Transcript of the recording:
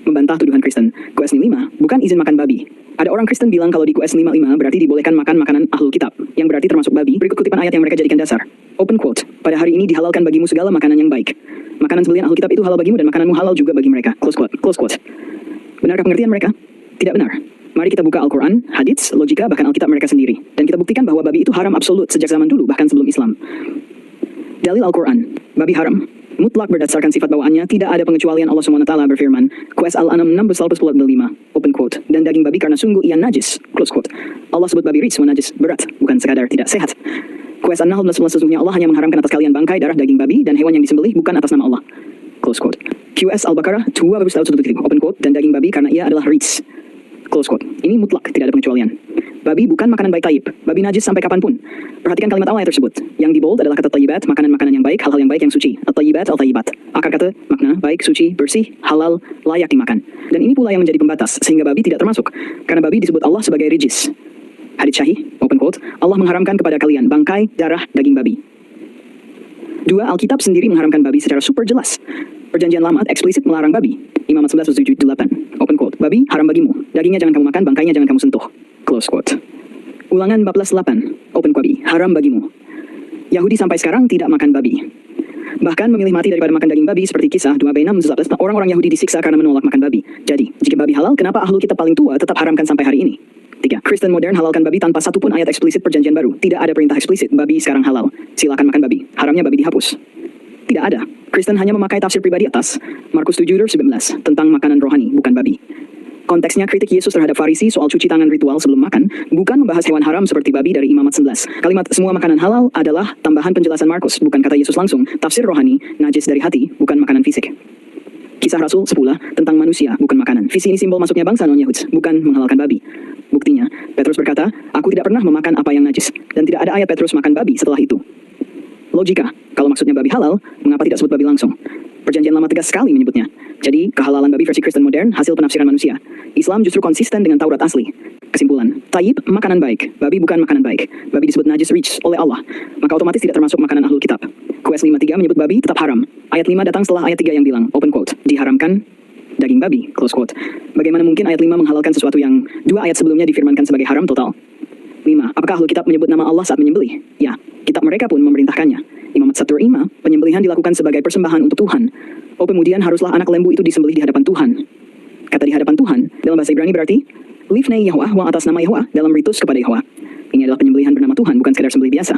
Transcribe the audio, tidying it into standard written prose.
membantah tuduhan Kristen. QS 55 bukan izin makan babi. Ada orang Kristen bilang kalau di QS 55 berarti dibolehkan makan makanan ahlul kitab, yang berarti termasuk babi. Berikut kutipan ayat yang mereka jadikan dasar. Open quote. Pada hari ini dihalalkan bagimu segala makanan yang baik. Makanan sembelihan ahlul kitab itu halal bagimu dan makananmu halal juga bagi mereka. Close quote. Close quote. Benarkah pengertian mereka? Tidak benar. Mari kita buka Al-Quran, hadits, logika, bahkan Alkitab mereka sendiri. Dan kita buktikan bahwa babi itu haram absolut sejak zaman dulu, bahkan sebelum Islam. Dalil Al-Quran. Babi haram mutlak berdasarkan sifat bawaannya, tidak ada pengecualian. Allah SWT berfirman, QS Al-An'am 6:5, open quote, dan daging babi karena sungguh ia najis, close quote. Allah sebut babi rijs, najis, berat, bukan sekadar tidak sehat. QS An-Nahl 11, sesungguhnya Allah hanya mengharamkan atas kalian bangkai, darah, daging babi, dan hewan yang disembelih bukan atas nama Allah, close quote. QS Al-Baqarah 2:1, open quote, dan daging babi karena ia adalah rijs, close quote. Ini mutlak, tidak ada pengecualian. Babi bukan makanan baik taib. Babi najis sampai kapanpun. Perhatikan kalimat awal tersebut. Yang di bold adalah kata tayyibat, makanan-makanan yang baik, hal-hal yang baik yang suci. At-tayyibat, al-tayyibat. Akar kata, makna, baik, suci, bersih, halal, layak dimakan. Dan ini pula yang menjadi pembatas, sehingga babi tidak termasuk. Karena babi disebut Allah sebagai rijis. Hadits Syahih, open quote, Allah mengharamkan kepada kalian bangkai, darah, daging babi. 2. Alkitab sendiri mengharamkan babi secara super jelas. Perjanjian Lama eksplisit melarang babi. Imamat 11:7-8, open quote. Babi haram bagimu. Dagingnya jangan kamu makan, bangkainya jangan kamu sentuh. Close quote. Ulangan 14:8, open babi, haram bagimu. Yahudi sampai sekarang tidak makan babi. Bahkan memilih mati daripada makan daging babi seperti kisah 2b6-11, orang-orang Yahudi disiksa karena menolak makan babi. Jadi, jika babi halal, kenapa ahlul kitab paling tua tetap haramkan sampai hari ini? 3. Kristen modern halalkan babi tanpa satupun ayat eksplisit perjanjian baru. Tidak ada perintah eksplisit, babi sekarang halal. Silakan makan babi. Haramnya babi dihapus. Tidak ada. Kristen hanya memakai tafsir pribadi atas Markus 7:19 tentang makanan rohani, bukan babi. Konteksnya kritik Yesus terhadap Farisi soal cuci tangan ritual sebelum makan, bukan membahas hewan haram seperti babi dari Imamat 11. Kalimat semua makanan halal adalah tambahan penjelasan Markus, bukan kata Yesus langsung. Tafsir rohani, najis dari hati, bukan makanan fisik. Kisah Rasul 10 tentang manusia, bukan makanan. Visi ini simbol masuknya bangsa non-Yahud, bukan menghalalkan babi. Buktinya, Petrus berkata, aku tidak pernah memakan apa yang najis, dan tidak ada ayat Petrus makan babi setelah itu. Logika, kalau maksudnya babi halal, mengapa tidak sebut babi langsung? Perjanjian Lama tegas sekali menyebutnya. Jadi, kehalalan babi versi Kristen modern hasil penafsiran manusia. Islam justru konsisten dengan Taurat asli. Kesimpulan, tayyib makanan baik, babi bukan makanan baik. Babi disebut najis rijs oleh Allah, maka otomatis tidak termasuk makanan ahlul kitab. QS 53 menyebut babi tetap haram. Ayat 5 datang setelah ayat 3 yang bilang, open quote, diharamkan daging babi, close quote. Bagaimana mungkin ayat 5 menghalalkan sesuatu yang 2 ayat sebelumnya difirmankan sebagai haram total? 5. Apakah ahlul kitab menyebut nama Allah saat menyembelih? Ya, kitab mereka pun memerintahkannya. Imamat 1:5, penyembelihan dilakukan sebagai persembahan untuk Tuhan. Kemudian haruslah anak lembu itu disembelih di hadapan Tuhan. Kata di hadapan Tuhan, dalam bahasa Ibrani berarti Lifnei Yahweh, atas nama Yahweh, dalam ritus kepada Yahweh. Ini adalah penyembelihan bernama Tuhan, bukan sekadar sembelih biasa.